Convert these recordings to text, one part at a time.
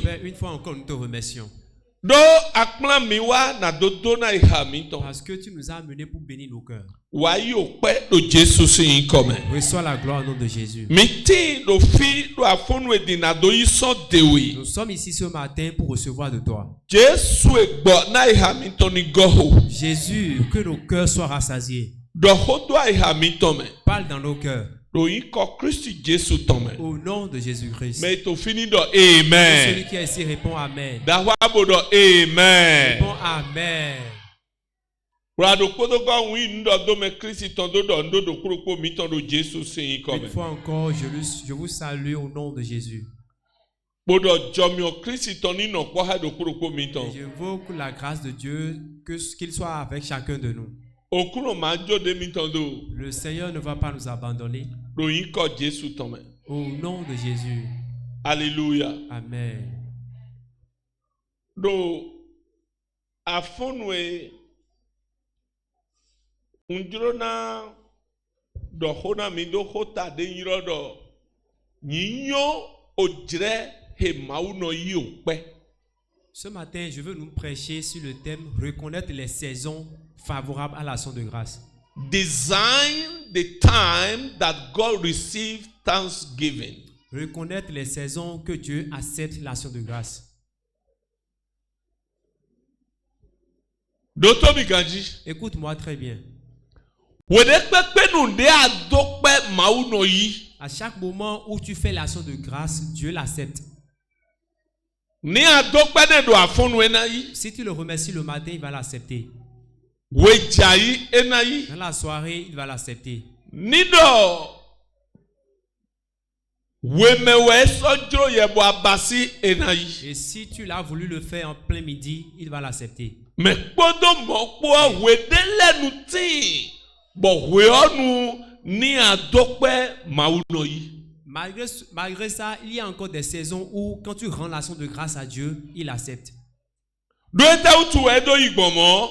Père, une fois encore, nous te remercions. Parce que tu nous as amenés pour bénir nos cœurs. Reçois la gloire au nom de Jésus. Nous sommes ici ce matin pour recevoir de toi. Jésus, que nos cœurs soient rassasiés. Parle dans nos cœurs. Au nom de Jésus-Christ. Amen. Celui qui est ici répond Amen. Amen. Répond Amen. Une fois encore, je vous salue au nom de Jésus. Et je veux que la grâce de Dieu, qu'il soit avec chacun de nous. Le Seigneur ne va pas nous abandonner. Au nom de Jésus. Alléluia. Amen. Donc, à fond, undrona do hona mi do hota de yirodo nyinyo odre he mauno yiokpe. Ce matin, je veux nous prêcher sur le thème reconnaître les saisons favorables à l'action de grâce. Design the time that God received thanksgiving. Reconnaître les saisons que Dieu accepte l'action de grâce. Docteur Mikanji. Écoute-moi très bien. À chaque moment où tu fais l'action de grâce, Dieu l'accepte. Si tu le remercies le matin, il va l'accepter. Dans la soirée, il va l'accepter. Et si tu l'as voulu le faire en plein midi, il va l'accepter. Malgré ça, il y a encore des saisons où quand tu rends l'action de grâce à Dieu, il accepte.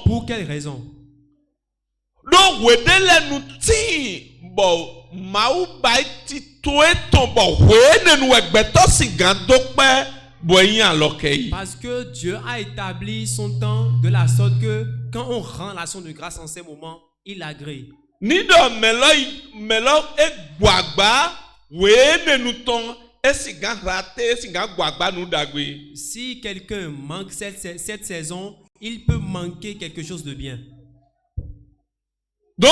Pour quelle raison? Parce que Dieu a établi son temps de la sorte que quand on rend l'action de grâce en ces moments, il agrée. Si quelqu'un manque cette saison, il peut manquer quelque chose de bien. Donc,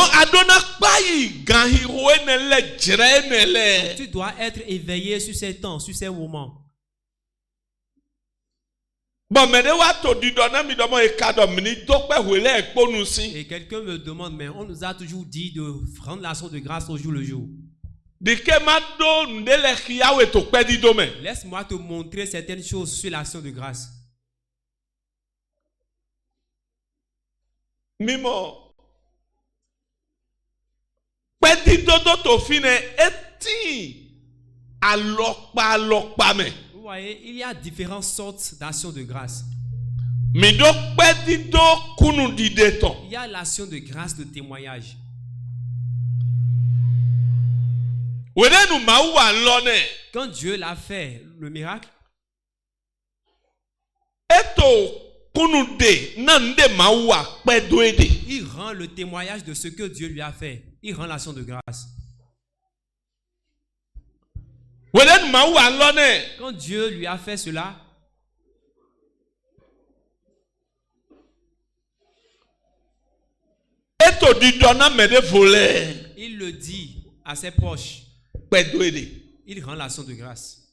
tu dois être éveillé sur ces temps, sur ces moments. Et quelqu'un me demande, mais on nous a toujours dit de rendre l'action de grâce au jour le jour. Laisse-moi te montrer certaines choses sur l'action de grâce. Mimo. Vous voyez, il y a différentes sortes d'actions de grâce. Il y a l'action de grâce de témoignage. Quand Dieu l'a fait, le miracle, il rend le témoignage de ce que Dieu lui a fait. Il rend l'action de grâce. Quand Dieu lui a fait cela, il le dit à ses proches. Il rend l'action de grâce.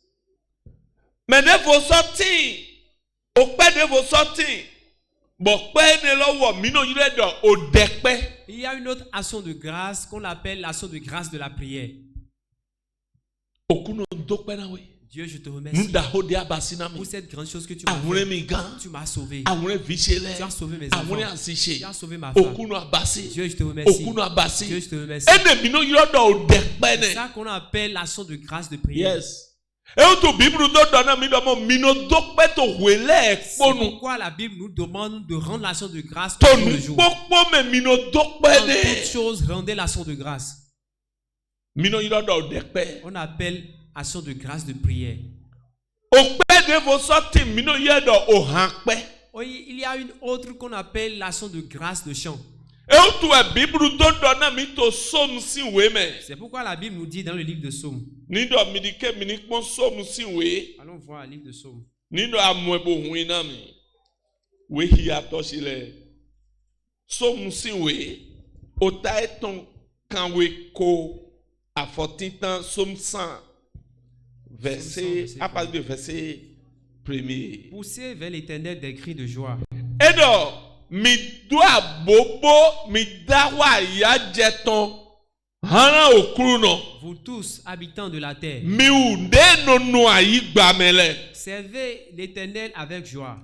Il y a une autre action de grâce qu'on appelle l'action de grâce de la prière. Dieu, je te remercie pour cette grande chose que tu m'as fait. Tu m'as sauvé. Tu as sauvé mes enfants. Tu as sauvé ma femme. Dieu, je te remercie. Dieu, je te remercie. C'est ça qu'on appelle l'action de grâce de prière. Yes. C'est pourquoi la Bible nous demande de rendre l'action de grâce tous les jours. En toutes choses, rendez l'action de grâce. On appelle action de grâce de prière. Il y a une autre qu'on appelle l'action de grâce de chant. C'est pourquoi la Bible nous dit dans le livre de Psaume. Allons voir le livre de Psaume. Psaume 100, verset, à partir du verset 1er. Poussez vers l'Éternel des cris de joie. Vous tous, habitants de la terre, servez l'Éternel avec joie.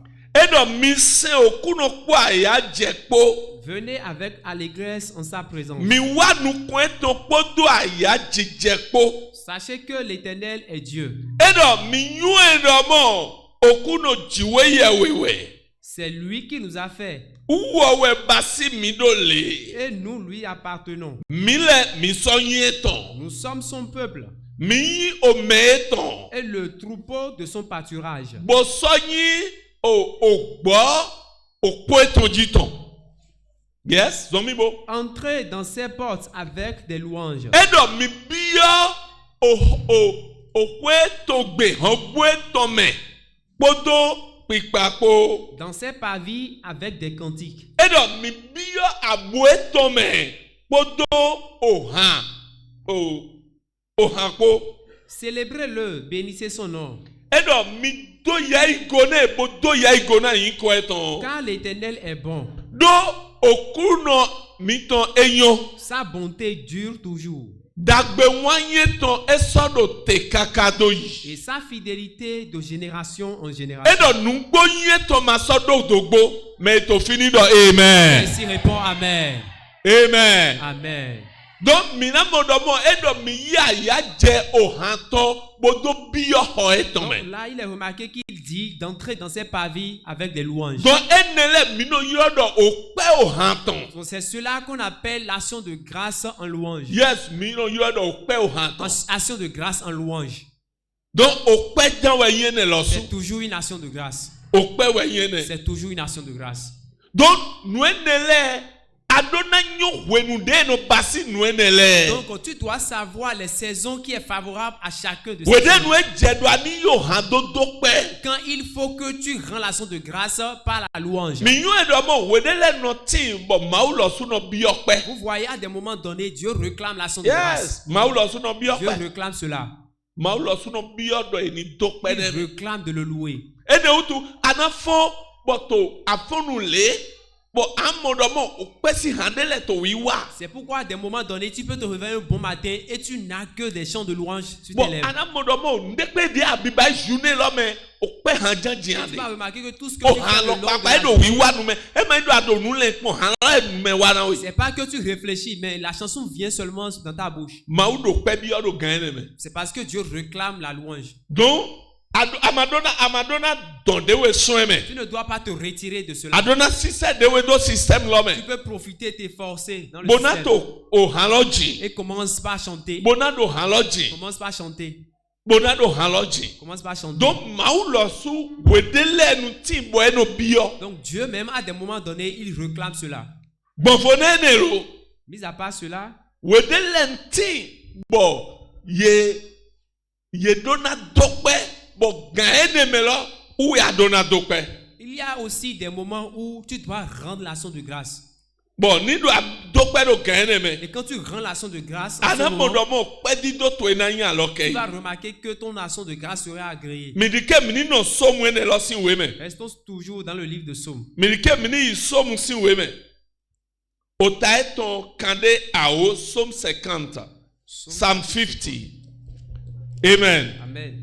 Venez avec allégresse en sa présence. Sachez que l'Éternel est Dieu. C'est lui qui nous a fait. Et nous lui appartenons. Nous sommes son peuple. Et le troupeau de son pâturage. Yes, entrez dans ses portes avec des louanges. Dans ses parvis avec des cantiques. Célébrez-le, bénissez son nom. Car l'Éternel est bon. Sa bonté dure toujours. Et sa fidélité de génération en génération. Ainsi répond Amen. Amen. Amen. Donc, là, il est remarqué qu'il dit d'entrer dans ses parvis avec des louanges. Donc, c'est cela qu'on appelle l'action de grâce en louange. Yes, action de grâce en louange. Donc, c'est toujours une action de grâce. C'est toujours une action de grâce. Donc, donc tu dois savoir les saisons qui est favorable à chacun de ces quand il faut que tu rends l'action de grâce par la louange. Vous voyez, à des moments donnés, Dieu réclame l'action de grâce. Dieu réclame cela. Il réclame de le louer. C'est pourquoi à des moments donnés, tu peux te réveiller un bon matin et tu n'as que des chants de louange sur tes lèvres. Tu vas remarquer que tout ce que tu fais c'est pas que tu réfléchis, mais la chanson vient seulement dans ta bouche. C'est parce que Dieu réclame la louange. Donc, tu ne dois pas te retirer de cela. Tu peux profiter et t'efforcer dans le système. Et commence par chanter. Commence par chanter. Commence par chanter. Donc Dieu même à des moments donnés, il réclame cela. Mis à part cela, il y a aussi des moments où tu dois rendre l'action de grâce. Et quand tu rends l'action de grâce, tu vas remarquer que ton action de grâce sera agréée. Restons toujours dans le livre de Psaume. Psaume 50. Psalm 50. Amen. Amen.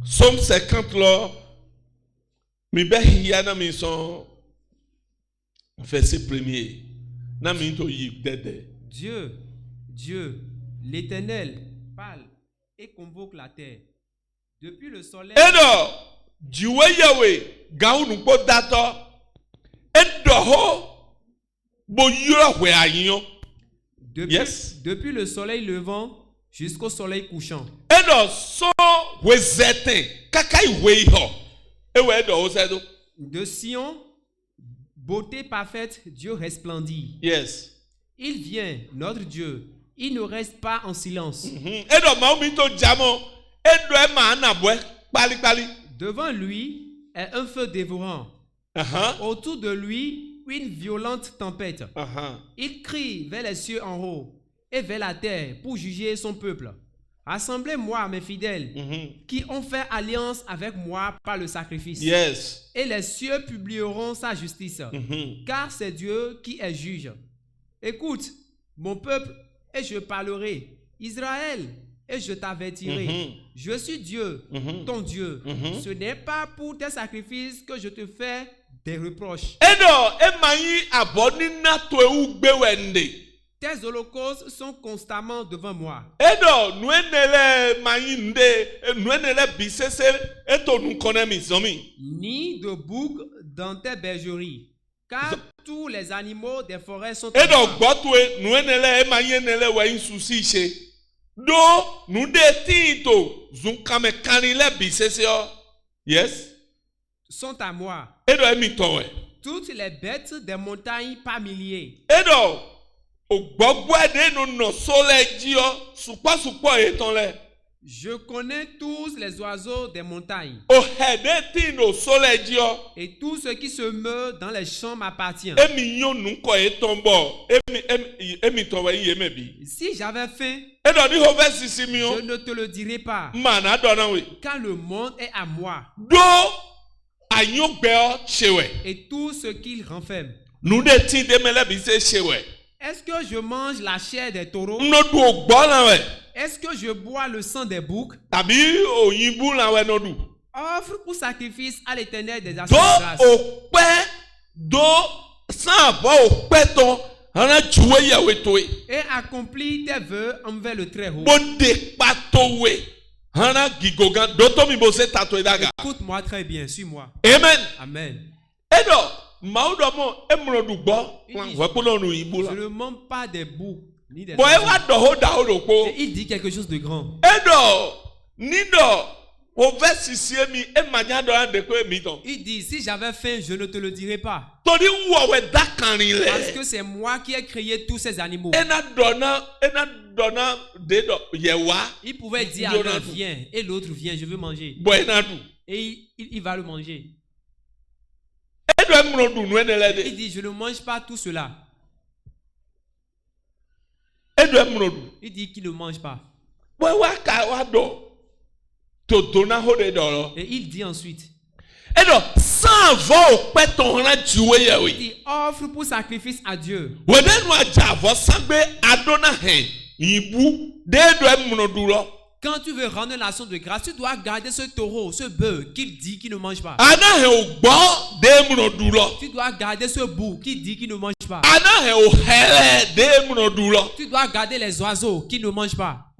Psaume 50 là, verset 1er. Dieu, l'Éternel parle et convoque la terre. Depuis le soleil. Depuis le soleil levant jusqu'au soleil couchant. De Sion, beauté parfaite, Dieu resplendit. Yes. Il vient, notre Dieu. Il ne reste pas en silence. Devant lui est un feu dévorant. Autour de lui, une violente tempête. Il crie vers les cieux en haut et vers la terre pour juger son peuple. Assemblez-moi, mes fidèles, qui ont fait alliance avec moi par le sacrifice. Yes. Et les cieux publieront sa justice, car c'est Dieu qui est juge. Écoute, mon peuple, et je parlerai. Israël, et je t'avertirai. Je suis Dieu, ton Dieu. Ce n'est pas pour tes sacrifices que je te fais des reproches. Tes holocaustes sont constamment devant moi. Ni de bouc dans tes bergeries, car tous les animaux des forêts sont à moi. Toutes les bêtes des montagnes par milliers. Je connais tous les oiseaux des montagnes. Et tout ce qui se meurt dans les champs m'appartient. Si j'avais faim, je ne te le dirai pas. Car le monde est à moi. Et tout ce qu'il renferme. Est-ce que je mange la chair des taureaux? Est-ce que je bois le sang des boucs? Offre pour sacrifice à l'Éternel des actions de grâce. Et accomplis tes vœux envers le Très-Haut. Écoute-moi très bien, suis-moi. Amen. Amen. Je ne mange pas des boucs ni des et il dit quelque chose de grand. Il dit, si j'avais faim, je ne te le dirais pas. Parce que c'est moi qui ai créé tous ces animaux. Il pouvait dire à l'un viens et l'autre vient, je veux manger. Et il va le manger. Il dit, je ne mange pas tout cela. Il dit qu'il ne mange pas. Et il dit ensuite, il dit, offre pour sacrifice à Dieu. Quand tu veux rendre l'action de grâce, tu dois garder ce taureau, ce bœuf qu'il dit qu'il ne mange pas. Tu dois garder ce bouc qu'il dit qu'il ne mange pas. Tu dois garder les oiseaux qui ne mangent pas.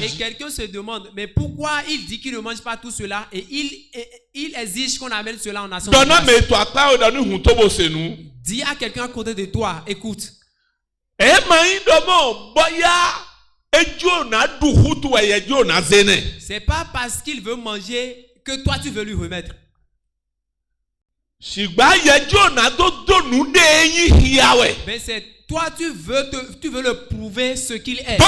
Et quelqu'un se demande, mais pourquoi il dit qu'il ne mange pas tout cela et il exige qu'on amène cela en nation de grâce. Dis à quelqu'un à côté de toi, écoute. C'est pas parce qu'il veut manger que toi tu veux lui remettre. Mais c'est toi tu veux le prouver ce qu'il est.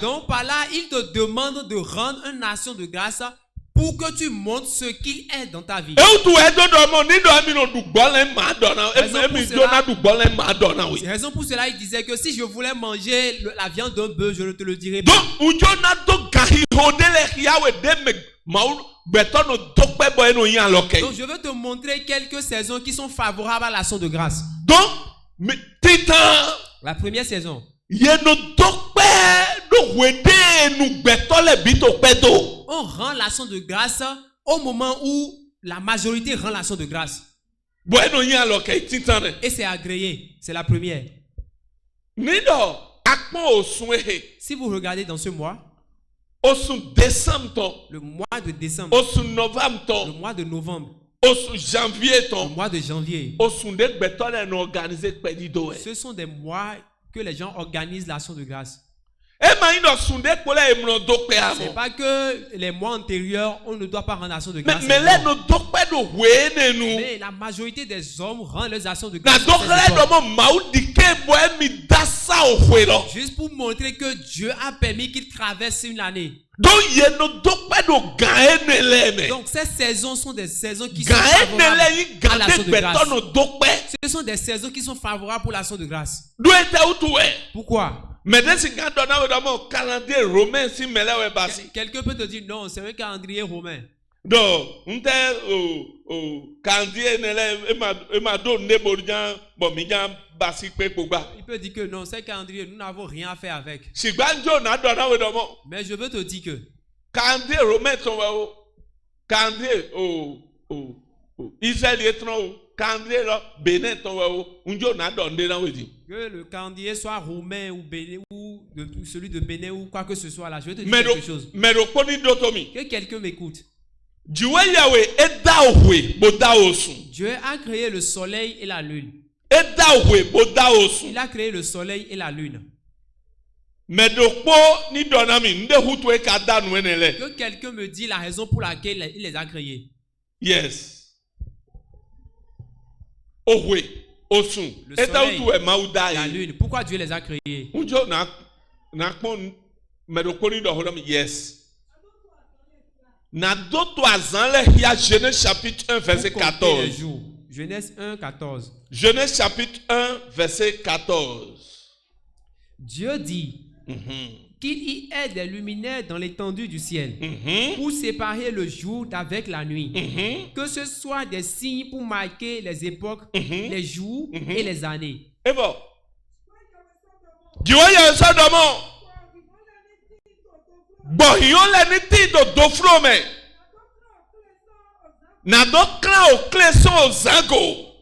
Donc par là, il te demande de rendre une nation de grâce pour que tu montres ce qu'il est dans ta vie. C'est raison pour cela il disait que si je voulais manger la viande d'un bœuf, je ne te le dirais pas. Donc je veux te montrer quelques saisons qui sont favorables à l'action de grâce. La première saison. On rend l'action de grâce au moment où la majorité rend l'action de grâce. Et c'est agréé. C'est la première. Si vous regardez dans ce mois, le mois de décembre, le mois de novembre, le mois de janvier, ce sont des mois que les gens organisent l'action de grâce. C'est pas que les mois antérieurs, on ne doit pas rendre l'action de grâce. Mais la majorité des hommes rendent leurs actions de grâce. Juste pour montrer que Dieu a permis qu'ils traversent une année. Donc ces saisons sont des saisons qui sont favorables à l'action de grâce. Ce sont des saisons qui sont favorables pour l'action de grâce. Pourquoi? Quelqu'un peut te dire non, c'est un calendrier romain. Il peut dire que non, c'est calendrier, nous n'avons rien à faire avec. Mais je veux te dire que calendrier romain, que le calendrier soit romain ou bénin ou celui de Bénin ou quoi que ce soit là, je vais te dire quelque chose. Que quelqu'un m'écoute. Dieu a créé le soleil et la lune. Il a créé le soleil et la lune. Que quelqu'un me dit la raison pour laquelle il les a créés. Yes. Le soleil, la lune. Pourquoi Dieu les a créés? Yes. Genèse chapitre 1 verset 14. Genèse 1, 14. Genèse chapitre 1 verset 14. Dieu dit qu'il y ait des luminaires dans l'étendue du ciel pour séparer le jour d'avec la nuit. Que ce soit des signes pour marquer les époques, les jours et les années. Et bon. Dieu a un seul demande. Bon, il y a les titres d'offrome. Na do clan au cleson au zango.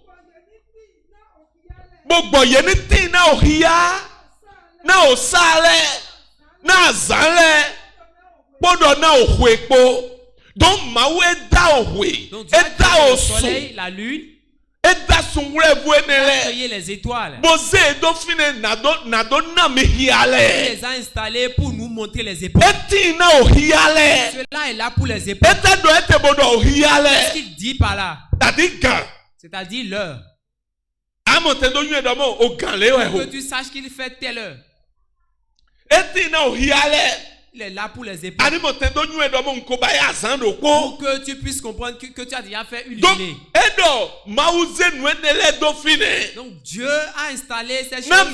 Bon, il y a les titres na ohia, na osale, na zale, podo na ohwepo. Donc mawe da ohwe, et le soleil, la lune. Il a créé les étoiles. Il les a installés pour nous montrer les époques. Cela est là pour les époques. Qu'est-ce qu'il dit par là? C'est-à-dire l'heure. Que tu saches qu'il fait telle heure. Il est là pour les époques. Pour que tu puisses comprendre que tu as déjà fait une journée. Donc Dieu a installé ces choses afin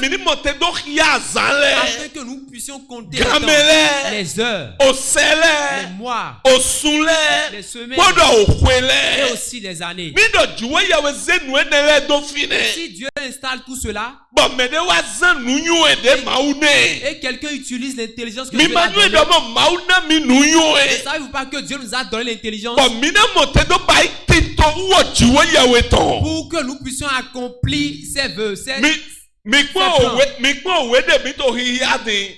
que nous puissions compter les temps, les heures, les mois, les semaines et aussi les années. Si Dieu installe tout cela et quelqu'un utilise l'intelligence que Dieu a donnée, ne savez-vous pas que Dieu nous a donné l'intelligence pour que nous puissions accomplir ses vœux,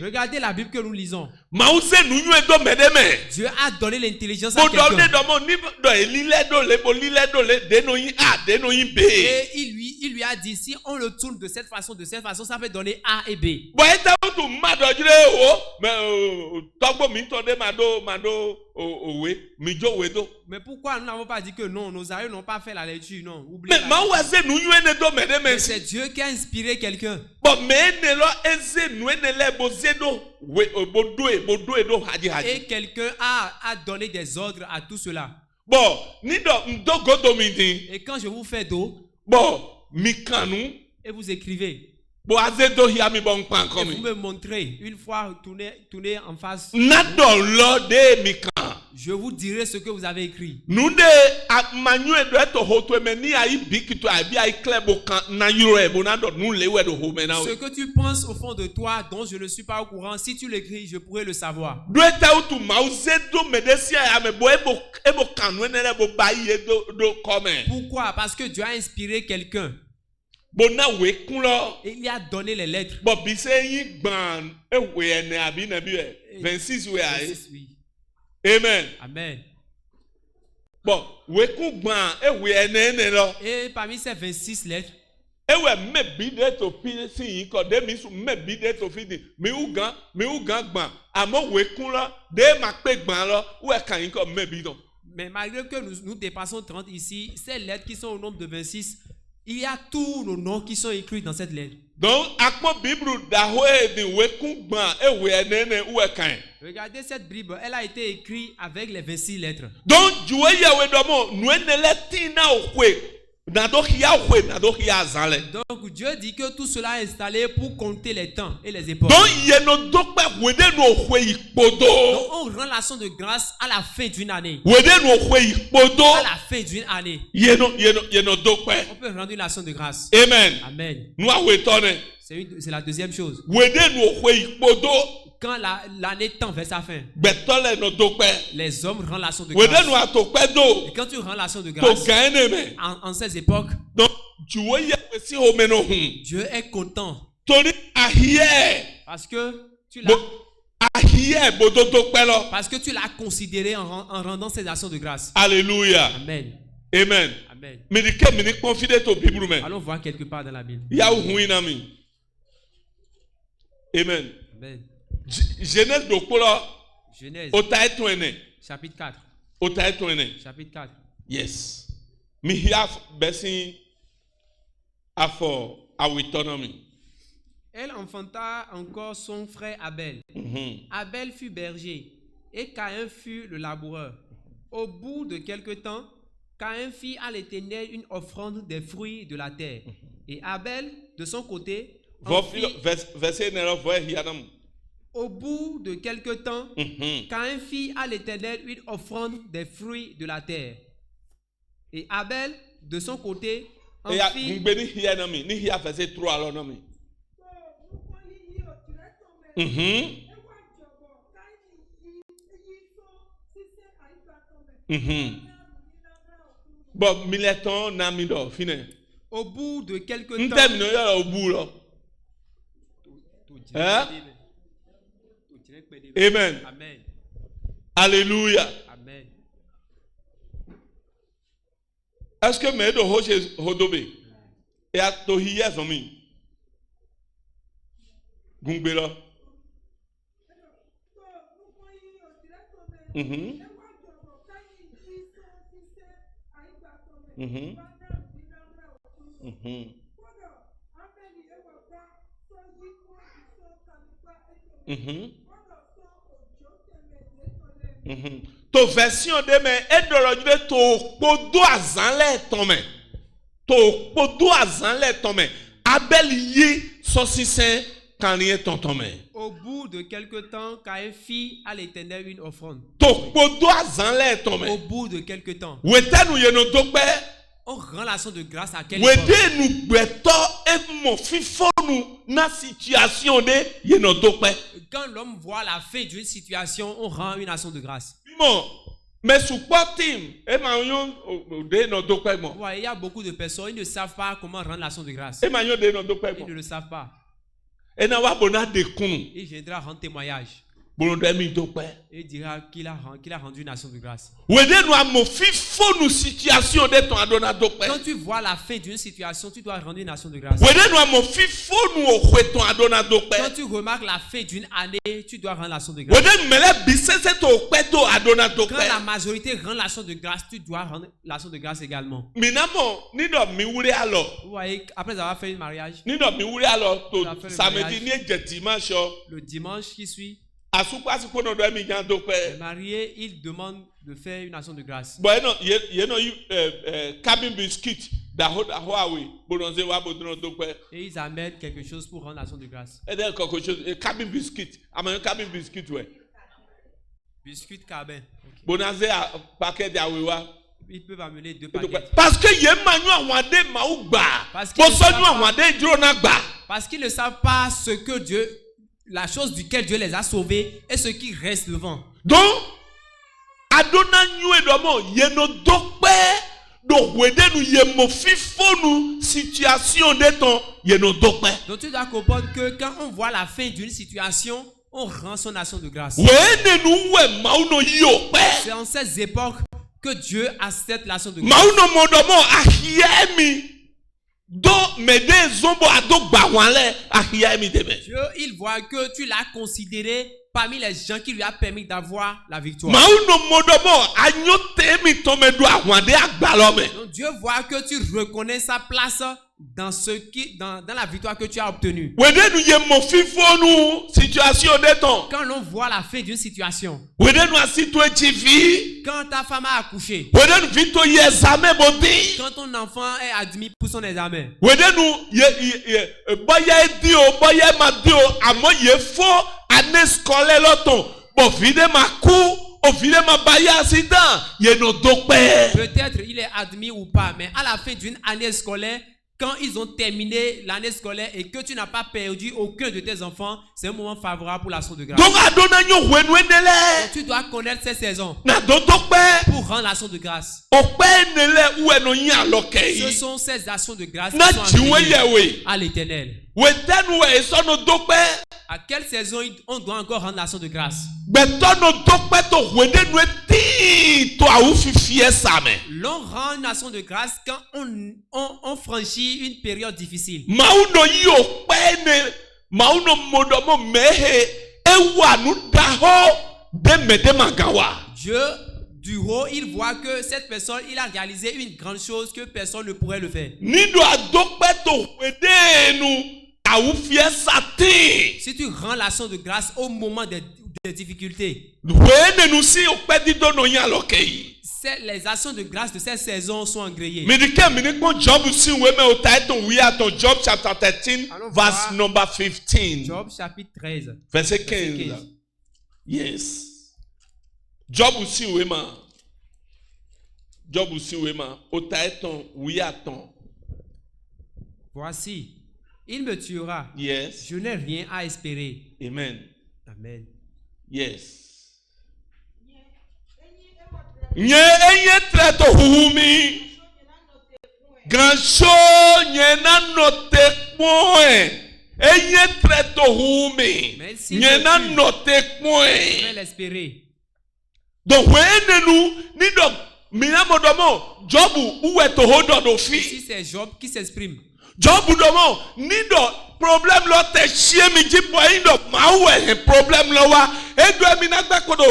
regardez la Bible que nous lisons. Dieu a donné l'intelligence à quelqu'un. Et il lui a dit, si on le tourne de cette façon, ça peut donner A et B. Mais pourquoi nous n'avons pas dit que non, nos aïeux n'ont pas fait la lecture, non, oubliez. Mais c'est Dieu qui a inspiré quelqu'un. Et quelqu'un a donné des ordres à tout cela. Et quand je vous fais dos, et vous écrivez, et vous me montrez, une fois tournez en face, je vous dirai ce que vous avez écrit. Ce que tu penses au fond de toi, dont je ne suis pas au courant, si tu l'écris, je pourrais le savoir. Pourquoi? Parce que Dieu a inspiré quelqu'un. Il lui a donné les lettres. 26 oui. Amen. Amen. Bon, Et parmi ces 26 lettres, mais malgré que nous dépassons 30 ici, ces lettres qui sont au nombre de 26, il y a tous nos noms qui sont écrits dans cette lettre. Donc, regardez cette Bible, elle a été écrite avec les 26 lettres. Donc, Dieu dit que tout cela est installé pour compter les temps et les époques. Donc, on rend l'action de grâce à la fin d'une année. À la fin d'une année. On peut rendre une action de grâce. Amen. Amen. C'est la deuxième chose. Quand l'année tend vers sa fin, les hommes rendent l'action de grâce. Et quand tu rends l'action de grâce en ces époques, Dieu est content. Parce que tu l'as considéré en rendant ces actions de grâce. Alléluia. Amen. Amen. Amen. Allons voir quelque part dans la Bible. Amen. Amen. Genèse chapitre 4. Chapitre 4. Yes. Elle enfanta encore son frère Abel. Abel fut berger et Caïn fut le laboureur. Au bout de quelque temps, Caïn fit à l'Éternel une offrande des fruits de la terre. Et Abel, de son côté, au bout de quelque temps, Caïn fit à l'Éternel une offrande des fruits de la terre. Et Abel, de son côté, en fit... Bon, Mileton Namido, fini. Au bout de quelque temps... Au bout, là. Hein? Amen. Amen. Alléluia. Amen. Est-ce que Medo Hoche Hodobe et à Tohiya Zomi Gumbela? To version de me edorojude to podo azanle tome Abel yi sosisen kanrie tome. Au bout de quelque temps, Caïn fit à l'Éternel une offrande. To podo azanle tome. Au bout de quelque temps. Wetanu yeno dokpe. On rend l'action de grâce à quel époque? Quand l'homme voit la fin d'une situation, on rend une action de grâce. Mais il y a beaucoup de personnes qui ne savent pas comment rendre l'action de grâce. Ils ne le savent pas. Il viendra rendre témoignage. Et dira qu'il a rendu une action de grâce. Quand tu vois la fin d'une situation, tu dois rendre une action de grâce. Quand tu remarques la fin d'une année, tu dois rendre l'action de grâce. Quand la majorité rend l'action de grâce, tu dois rendre l'action de grâce également. Vous voyez, après avoir fait un mariage, le dimanche qui suit, le marié, il demande de faire une action de grâce. Et ils amènent quelque chose pour rendre l'action de grâce. Biscuit cabin. Ils peuvent amener 2 paquets. Parce qu'ils ne savent pas ce que Dieu, la chose duquel Dieu les a sauvés et ce qui reste devant. Donc, Adonai Donc tu dois comprendre que quand on voit la fin d'une situation, on rend son action de grâce. C'est en ces époques que Dieu accepte l'action de grâce. Dieu, il voit que tu l'as considéré parmi les gens qui lui a permis d'avoir la victoire. Donc Dieu voit que tu reconnais sa place dans la victoire que tu as obtenue. Quand on voit la fin d'une situation, quand ta femme a accouché, quand ton enfant est admis pour son examen, année scolaire l'automne, peut-être il est admis ou pas, mais à la fin d'une année scolaire, quand ils ont terminé l'année scolaire et que tu n'as pas perdu aucun de tes enfants, c'est un moment favorable pour l'action de grâce. Donc tu dois connaître ces saisons pour rendre l'action de grâce. Ce sont ces actions de grâce qui sont agréées à l'Éternel. À quelle saison on doit encore rendre l'action de grâce? L'on rend une action de grâce quand on franchit une période difficile. Dieu, du haut, il voit que cette personne, il a réalisé une grande chose que personne ne pourrait le faire. Si tu rends l'action de grâce au moment des difficultés, les actions de grâce de cette saison sont agréées. Job chapter 13, verse number 15. Job chapitre 13. Verset 15. Yes. Job aussi ouema. Job aussi ouema. Otaeton, oui attend. Voici, il me tuera. Yes. Je n'ai rien à espérer. Amen. Amen. Yes. Nye enye treto humi. Grand show nye na note point. Enye treto humi. Nye na note point. Je vais l'espérer. Donc when nous ni donc mina modomo Job ou est hold on fi. Ici c'est Job qui s'exprime. Job domo ni do problème lo te chie mi ji boy do ma we problème lo wa e do mi na gba kodo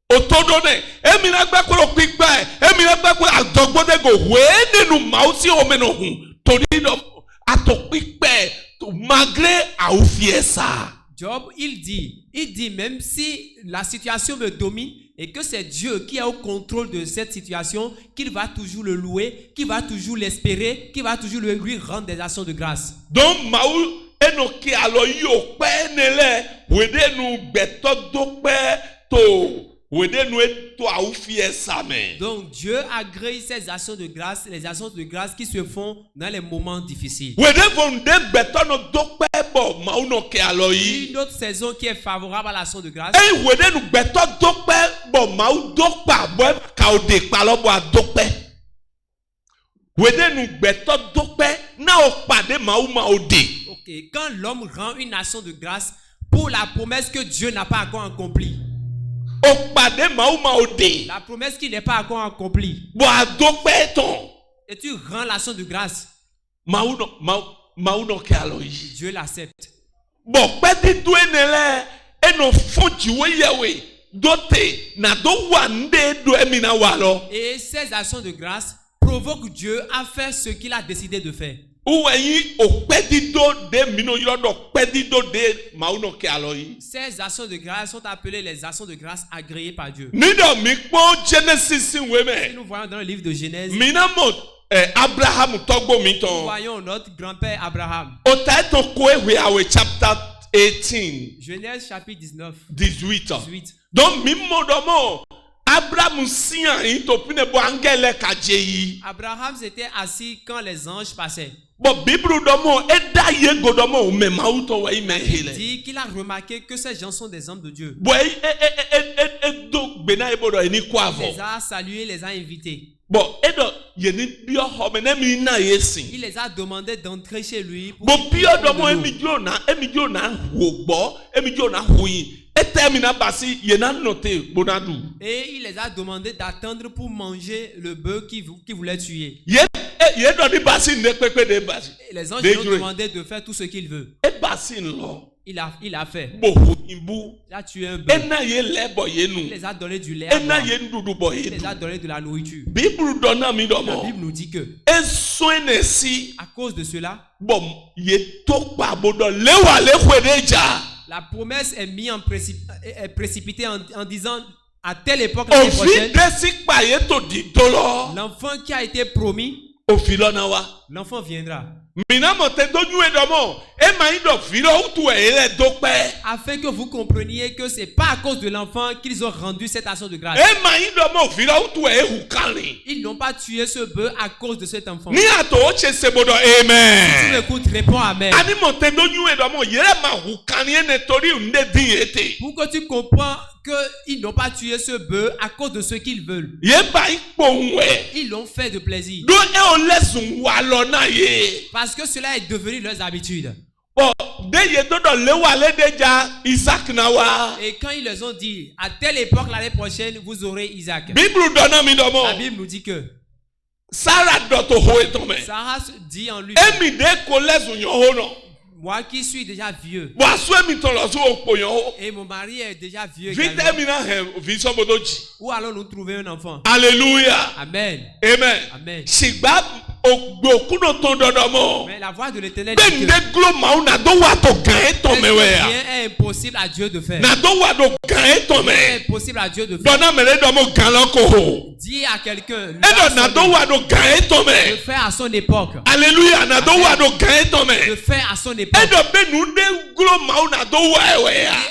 otodone e mi na gba kodo pigba e mi na gba kodo adogbode go we nenu ma o si o me no hu tori do atopigbe malgré a ou fiesa. Job, il dit, même si la situation me domine et que c'est Dieu qui est au contrôle de cette situation, qu'il va toujours le louer, qu'il va toujours l'espérer, qu'il va toujours lui rendre des actions de grâce. Donc, Maou, enoki alo yo penele, wede nou beto dokpe to. Donc Dieu agrée ces actions de grâce, les actions de grâce qui se font dans les moments difficiles. Une autre saison qui est favorable à l'action de grâce. Ok, quand l'homme rend une action de grâce pour la promesse que Dieu n'a pas encore accomplie. La promesse qui n'est pas encore accomplie. Et tu rends l'action de grâce. Dieu l'accepte. Et ces actions de grâce provoquent Dieu à faire ce qu'il a décidé de faire. Ces actions de grâce sont appelées les actions de grâce agréées par Dieu. Si nous voyons dans le livre de Genèse, nous voyons notre grand-père Abraham. Genèse chapitre 19. 18. Donc, Abraham s'était assis quand les anges passaient. Il dit qu'il a remarqué que ces gens sont des hommes de Dieu. Il les a salués, les a invités. Il les a demandé d'entrer chez lui. Et il les a demandé d'attendre pour manger le bœuf qui voulait tuer. Et les anges lui ont demandé de faire tout ce qu'il veut. Il a fait. Il a tué un bœuf. Il les a donné du lait à boire. Il les a donné de la nourriture. La Bible nous dit que à cause de cela, la promesse est mise est précipitée en disant à telle époque l'année prochaine, l'enfant qui a été promis, l'enfant viendra. Afin que vous compreniez que c'est pas à cause de l'enfant qu'ils ont rendu cette action de grâce. Ils n'ont pas tué ce bœuf à cause de cet enfant. Si tu m'écoutes, réponds amen. Pour que tu comprends qu'ils n'ont pas tué ce bœuf à cause de ce qu'ils veulent. Ils l'ont fait de plaisir. Parce que cela est devenu leurs habitudes. Et quand ils leur ont dit, à telle époque l'année prochaine, vous aurez Isaac. La Bible nous dit que Sarah dit en lui, moi qui suis déjà vieux, et mon mari est déjà vieux également, où allons nous trouver un enfant? Alléluia. Amen. Amen. Amen. Mais la voix de l'Éternel dit que rien est impossible à Dieu de faire. Rien est impossible à Dieu de faire. Dis à quelqu'un de faire à son époque. Alléluia. De faire à son époque.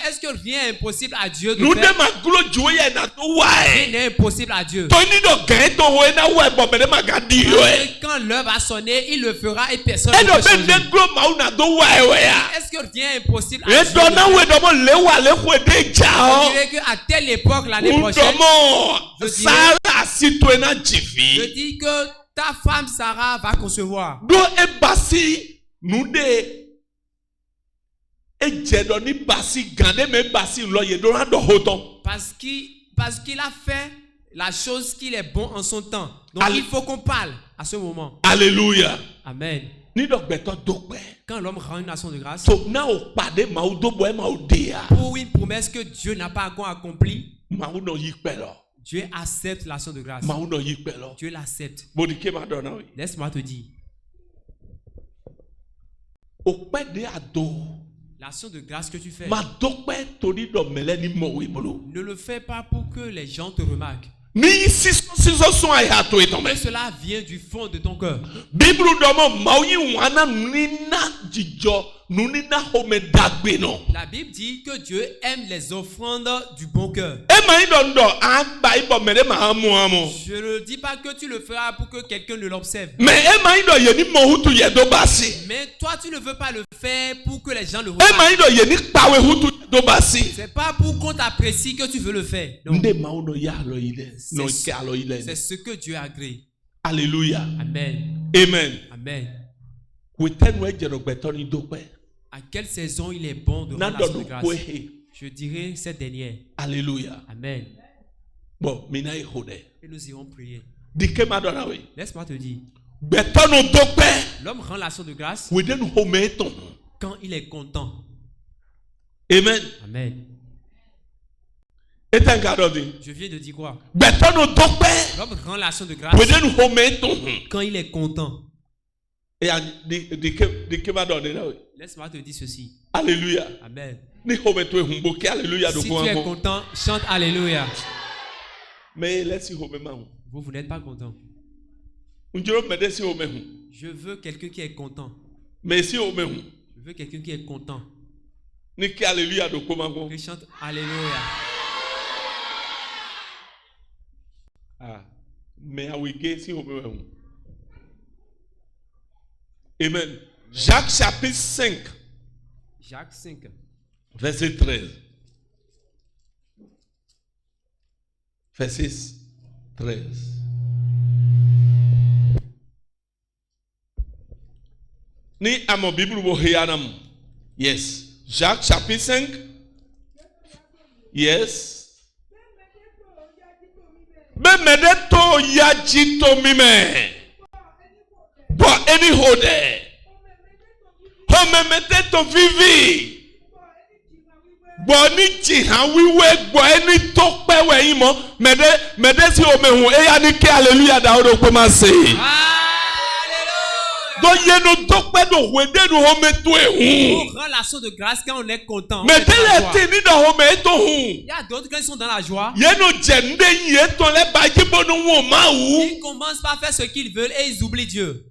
Est-ce que rien est impossible à Dieu de faire? Rien n'est impossible à Dieu. Quand l'heure va sonner, il le fera et personne ne peut changer. Est-ce que rien est impossible à Dieu de faire? On dirait qu'à telle époque, l'année prochaine, je dis que ta femme Sarah va concevoir. Parce qu'il a fait la chose qu'il est bon en son temps. Donc il faut qu'on parle à ce moment. Alléluia. Amen. Quand l'homme rend une action de grâce pour une promesse que Dieu n'a pas encore accomplie, Dieu accepte l'action de grâce. Dieu l'accepte. Laisse-moi te dire. L'action de grâce que tu fais, ne le fais pas pour que les gens te remarquent. Mais cela vient du fond de ton cœur. La Bible dit que Dieu aime les offrandes du bon cœur. Je ne dis pas que tu le feras pour que quelqu'un ne l'observe. Mais toi, tu ne veux pas le faire pour que les gens le remarquent. C'est pas pour qu'on t'apprécie que tu veux le faire. C'est ce que Dieu a créé. Alléluia. Amen. Amen. Amen. À quelle saison il est bon de rendre l'action de grâce? Je dirais cette dernière. Alléluia. Amen. Bon, et nous irons prier. Laisse-moi te dire. L'homme rend l'action de grâce quand il est content. Amen. Amen. Je viens de dire quoi? L'homme rend l'action de grâce quand il est content. Laisse-moi te dire ceci. Alléluia. Amen. Si tu es content, chante Alléluia. Mais vous n'êtes pas content. Je veux quelqu'un qui est content. Je veux quelqu'un qui est content. Qui chante Alléluia. Mais Amen. Jacques chapitre 5. Jacques 5. Verset 13. Verset 13. Ni à mon Bible vous héanam. Yes. Jacques chapitre 5. Yes. Bemedeto yajito mime. Bo eni hode. Homemedeto vivi. Bo ni jihan wiwe bo eni tope we imo. Mede si omehu eya ni ke hallelujah da odo pe ma se. Pour rendre l'action de grâce quand on est content. Il y a d'autres qui sont dans la joie. Ils commencent par faire ce qu'ils veulent et ils oublient Dieu.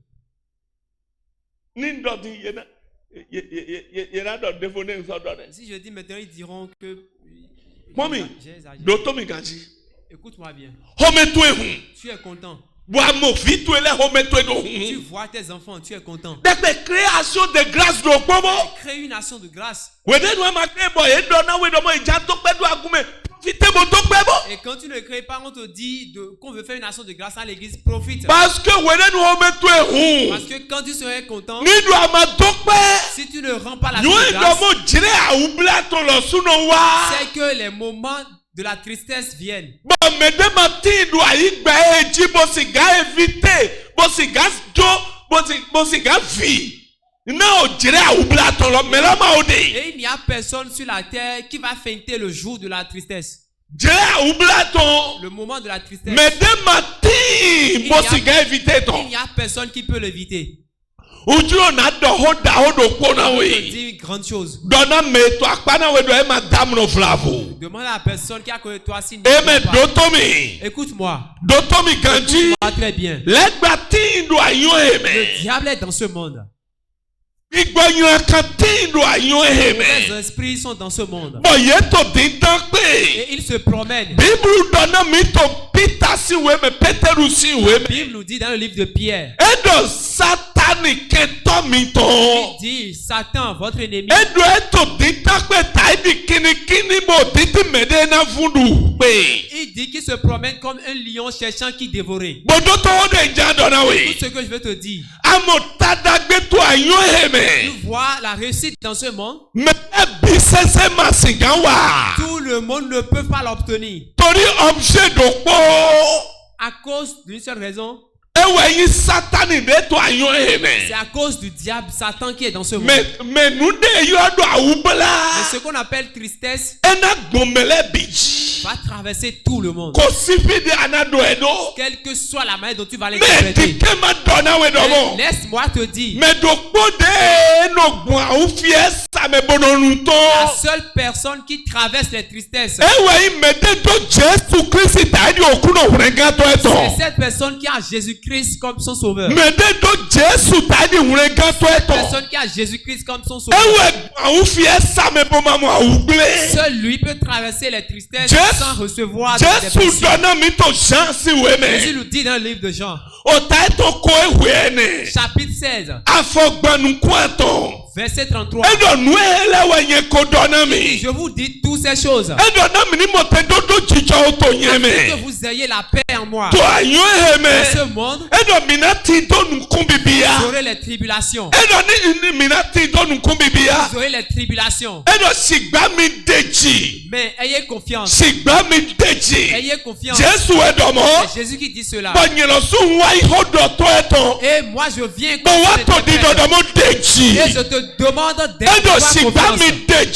Si je dis maintenant, ils diront que... Écoute-moi bien. Tu es content. Tu vois tes enfants, tu es content. Création de grâce. Crée une action de grâce. Et quand tu ne crées pas, on te dit qu'on veut faire une action de grâce à l'église, profite. Parce que quand tu serais content, si tu ne rends pas la grâce, c'est que les moments de la tristesse viennent. Et il n'y a personne sur la terre qui va feinter le jour de la tristesse. Le moment de la tristesse. Il n'y a personne qui peut l'éviter. On te dit une grande chose. Demande à la personne qui a connu toi si écoute-moi. Écoute-moi très bien. Le diable est dans ce monde. Les esprits sont dans ce monde. Et ils se promènent. La Bible nous dit dans le livre de Pierre. Il dit Satan, votre ennemi. Il dit qu'il se promène comme un lion cherchant qui dévorer. Tout ce que je veux te dire. Tu vois la réussite dans ce monde. Tout le monde ne peut pas l'obtenir. À cause d'une seule raison. C'est à cause du diable Satan qui est dans ce monde. Mais ce qu'on appelle tristesse va traverser tout le monde. Quelle que soit la manière dont tu vas l'interpréter. Laisse-moi te dire. La seule personne qui traverse les tristesses, c'est cette personne qui a Jésus-Christ comme son sauveur. Cette personne qui a Jésus-Christ comme son sauveur. Seul lui peut traverser les tristesses sans recevoir des blessures. Jésus nous dit dans le livre de Jean, chapitre 16, verset 33. Je vous dis toutes ces choses afin que vous ayez la paix en moi. Dans ce monde, vous aurez les tribulations. Vous aurez les tribulations. Mais ayez confiance. Ayez confiance. C'est Jésus qui dit cela. Et moi je viens et je te demande d'avoir confiance.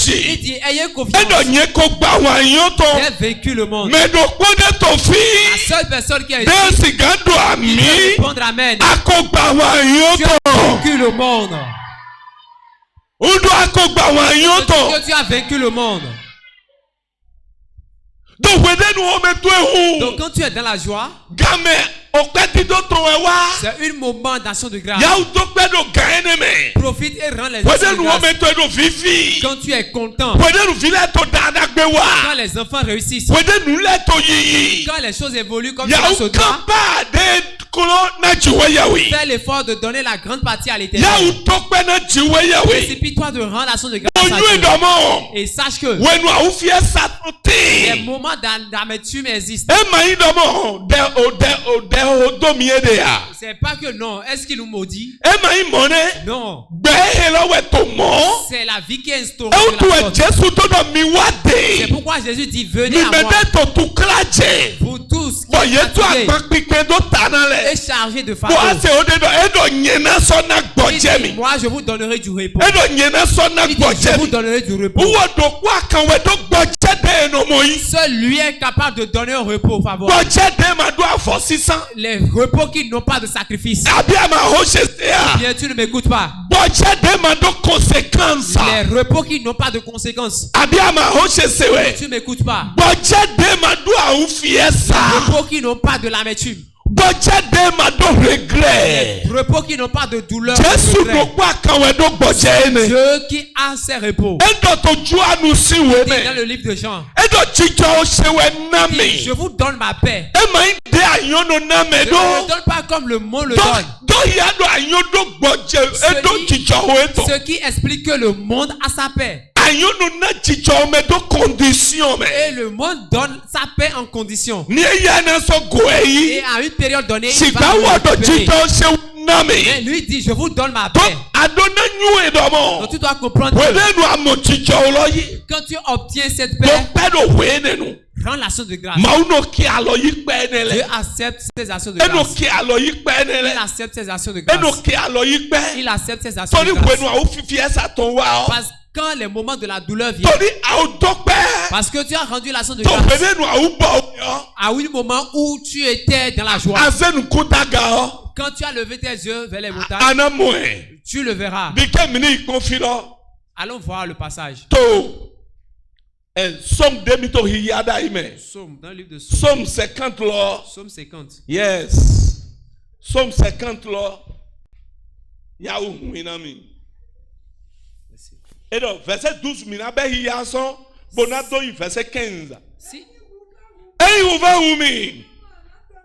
Il dit ayez confiance. J'ai vaincu le monde. La seule personne qui a été répondre amen. Tu as vaincu le monde. Que tu as vaincu le monde. Donc quand tu es dans la joie, c'est un moment d'action de grâce. Profite et rends les actions de grâce. Quand tu es content, quand les enfants réussissent, quand les choses évoluent comme ça se doit, Fais l'effort de donner la grande partie à l'Éternel. Précipite-toi de rendre l'action de grâce à Dieu. Et sache que les moments d'amertume existent. C'est pas que non. Est-ce qu'il nous maudit? Non. C'est la vie qui est instaurée de la faute. C'est pourquoi Jésus dit venez à moi. Vous tous qui êtes fatigués et chargés de fardeau. Moi je vous donnerai du repos. Je vous donnerai du repos. Seul lui est capable de donner un repos favorable. Les repos qui n'ont pas de sacrifice. Bien, tu ne m'écoutes pas. Les repos qui n'ont pas de conséquences. Tu ne m'écoutes pas. Les repos qui n'ont pas de l'amertume. Les repos qui n'ont pas de douleur. Dieu qui a ses repos. Dans le livre de Jean. Je vous donne ma paix. Je ne le donne pas comme le monde le donne. Ce qui explique que le monde a sa paix. Et le monde donne sa paix en condition. Et à une période donnée, il va mais lui dit, je vous donne ma paix. Donc tu dois comprendre que quand tu obtiens cette paix, rends l'action de grâce. Dieu accepte ses actions de grâce. Il accepte ses actions de grâce. Il accepte ses actions de grâce. Parce que quand les moments de la douleur viennent, parce que tu as rendu l'action de grâce à un moment où tu étais dans la joie, quand tu as levé tes yeux vers les montagnes, tu le verras. Allons voir le passage. Somme dans le livre de Somme 50 là. Somme 50. Yes. Somme 50 là. Yaou minami. Et donc verset 12 minabe hiyason bonato verset 15. Si. Ei uva umi.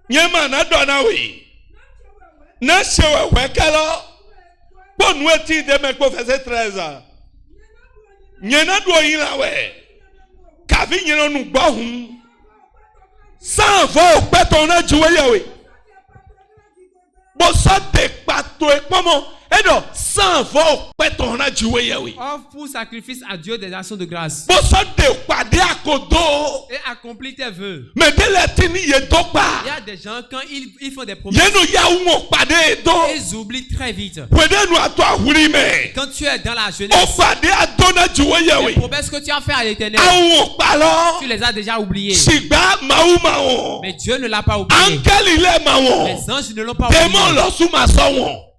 Nyema na dona wi. Na shewe wekelo. Bonu eti de meko verset 13. Nyena do yin we. Kavi nyena nu gbo hun. San vo pe ton na juwe yawe. Bo so de pato e pomo. Et donc, sans vos pétons à Dieu. Offre pour sacrifice à Dieu des actions de grâce. Et accomplis tes vœux. Mais il y a des gens, quand ils font des promesses, ils oublient très vite. Quand tu es dans la jeunesse, les promesses que tu as fait à l'Éternel, tu les as déjà oubliées. Mais Dieu ne l'a pas oublié. Les anges ne l'ont pas oublié.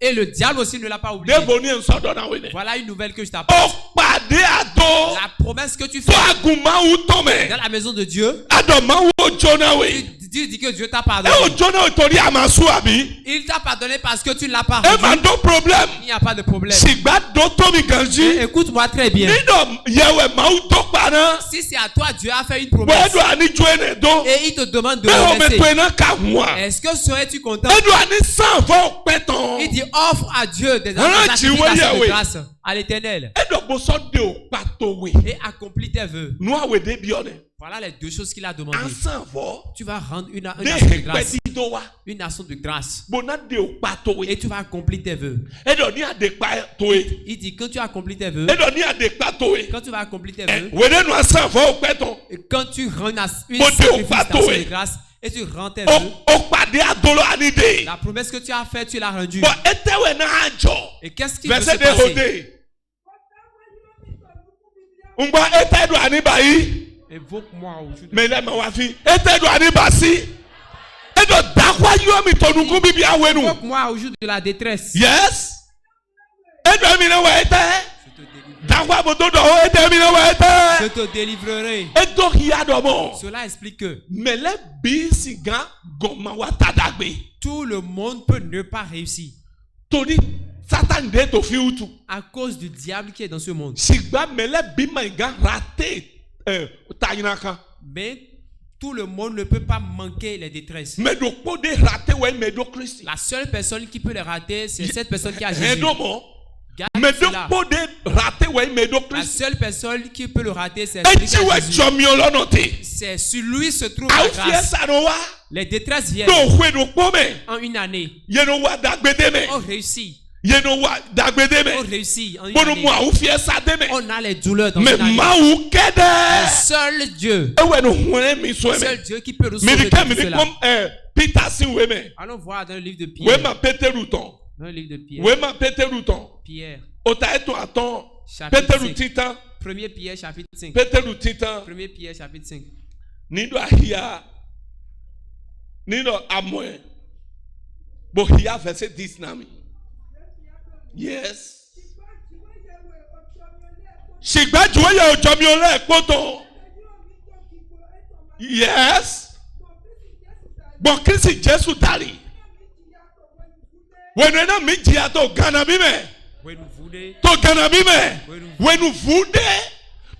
Et le diable aussi ne l'a pas oublié. Voilà une nouvelle que je t'apporte. La promesse que tu fais dans la maison de Dieu, tu dis que Dieu t'a pardonné. Il t'a pardonné parce que tu ne l'as pas rendu. Il n'y a pas de problème. Écoute-moi très bien. Si c'est à toi, Dieu a fait une promesse et il te demande de remercier, est-ce que serais-tu content? Il dit offre à Dieu des actions de grâce à l'Éternel et accomplis tes vœux. Voilà les deux choses qu'il a demandé. Tu vas rendre une action de grâce. Une action de grâce. Et tu vas accomplir tes vœux. Il dit quand tu accomplis tes vœux, quand tu vas accomplir tes vœux, et quand tu rends une sacrifice d'action de grâce, et tu rends tes vœux, la promesse que tu as faite, tu l'as rendue. Et qu'est-ce qui va se passer? Évoque-moi aujourd'hui. Mais là, ma fille, évoque-moi aujourd'hui de la détresse. Yes. Je te délivrerai. Cela explique que tout le monde peut ne pas réussir à cause du diable qui est dans ce monde. Mais Tout le monde ne peut pas manquer les détresses. La seule personne qui peut les rater, c'est cette personne qui a Jésus. La seule personne qui peut le rater, c'est celui qui a Jésus. C'est sur lui se trouve la grâce. Les détresses viennent en une année. On réussit. On réussit en une année. On a les douleurs dans une année. Seul Dieu qui peut nous sauver de tout cela. Allons voir dans le livre de Pierre. Dans le livre de Pierre. Chapitre 5. 1 Pierre chapitre 5. 1 Pierre chapitre 5. Verset 10 nami. Yes. Yes. Bon, Christ Jésus tali. When we na mijia to Ghana bime. To Ghana bime. When you vude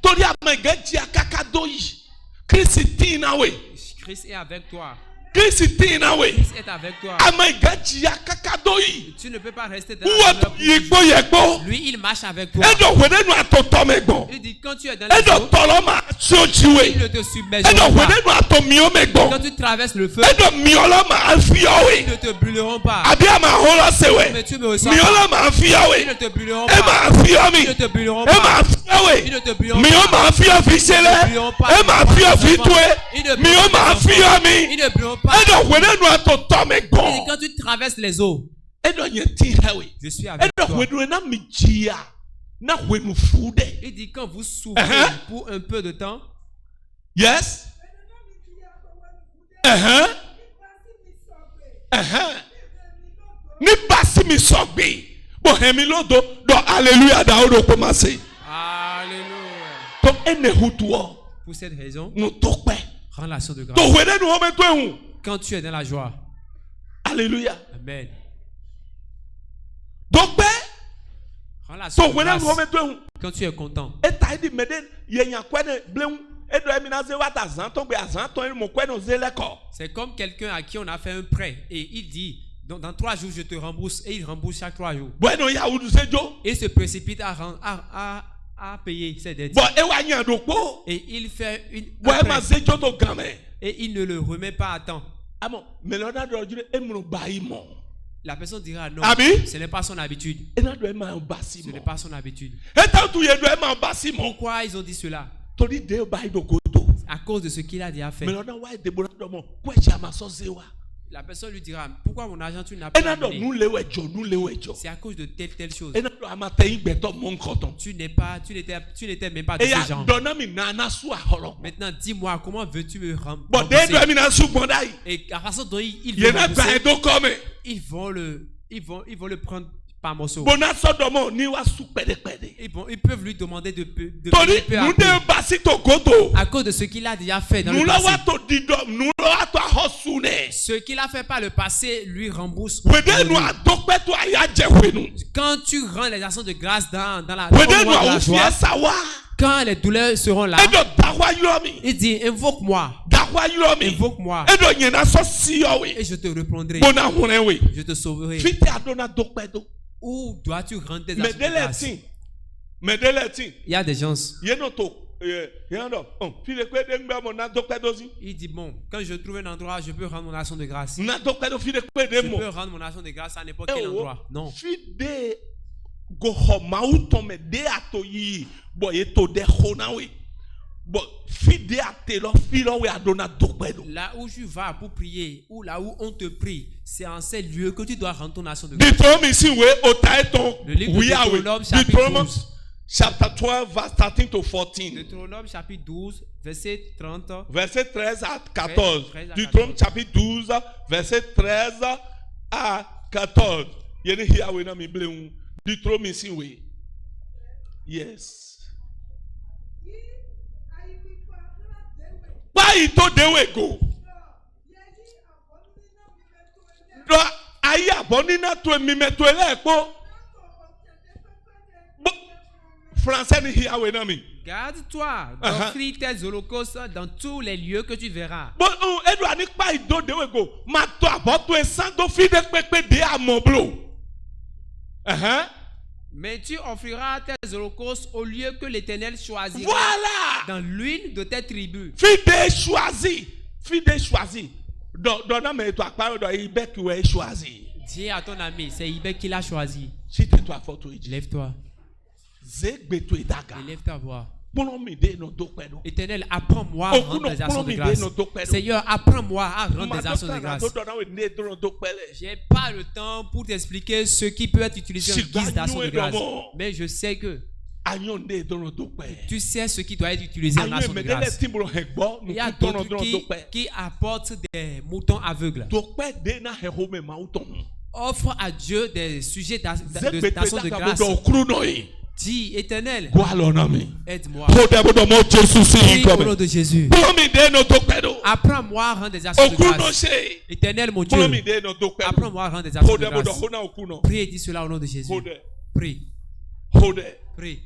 to dia megejia kakadoi. Christ we. Christ est avec toi. Christ est avec toi. Tu ne peux pas rester dans la douleur. Lui, il marche avec toi. Il dit quand tu es dans la douleur, il ne te submergeront pas. Quand tu traverses le feu, ils ne te brûleront pas. Mais tu me ressens pas. Ils ne te brûleront pas. Ils ne te brûleront pas. Ils ne te brûleront pas. Ils ne brûleront pas. Quand tu traverses les eaux, je suis avec toi. Il dit quand vous souffrez pour un peu de temps. Yes. Ni basi mi sogbe. Bo hemilodo do alléluia da odo commencer. Alléluia. Donc ene hutuo. Pour cette raison, nous tokpe. Rends l'action de grâce. Quand tu es dans la joie. Alléluia. Amen. Donc, rends l'action de grâce. Quand tu es content. C'est comme quelqu'un à qui on a fait un prêt et il dit dans 3 jours je te rembourse et il rembourse chaque 3 jours. Et il se précipite à payer ses dettes. Et il fait et il ne le remet pas à temps. La personne dira non, ce n'est pas son habitude. Ce n'est pas son habitude. Pourquoi ils ont dit cela? À cause de ce qu'il a déjà fait. La personne lui dira, pourquoi mon argent tu n'as pas amené? C'est à cause de telle chose. Tu n'étais même pas de ces gens. Maintenant, dis-moi, comment veux-tu me rembourser? Et à façon dont ils vont le prendre par morceaux. Ils peuvent lui demander de peu à peu. À cause de ce qu'il a déjà fait dans le passé. Ce qu'il a fait par le passé lui rembourse. Quand tu rends les actions de grâce dans la joie, quand les douleurs seront là, il dit invoque-moi. Invoque-moi. Et je te reprendrai. Je te sauverai. Où dois-tu rendre tes actions de grâce? Il y a des gens. Il dit bon, quand je trouve un endroit, je peux rendre mon action de grâce. Je peux rendre mon action de grâce à n'importe quel endroit. Non. Là où tu vas pour prier, ou là où on te prie, c'est en ces lieux que tu dois rendre ton action de grâce. Le livre de Deutéronome, chapitre 12. Chapter 12, verse 13 to 14. Deutéronome, chapitre 12, verset 30. Verset 13 à 14. Deutéronome, chapitre 12, verset 13 à 14. Deutéronome, yes. Why to dewe go? Do ayi abonina to mi metole ko. Français ni here we na mi. Garde-toi d'offrir tes holocaustes dans tous les lieux que tu verras. Mais tu offriras tes holocaustes au lieu que l'Éternel choisira dans l'une de tes tribus. Fidèle choisi. Dis à ton ami, c'est Ibek qui l'a choisi. Lève-toi. Et lève ta voix. Éternel, apprends-moi à rendre des actions de grâce. Seigneur, apprends-moi à rendre des actions de grâce. Je n'ai pas le temps pour t'expliquer ce qui peut être utilisé en guise d'action de grâce. Mais je sais que tu sais ce qui doit être utilisé en action de grâce. Il y a d'autres qui apportent des moutons aveugles. Offre à Dieu des sujets d'action de grâce. Dis, Éternel, aide-moi. Prie au nom de Jésus. Apprends-moi à rendre des actions de grâce. Éternel, mon Dieu, apprends-moi à rendre des actions de grâce. Prie et dis cela au nom de Jésus. Prie. Prie.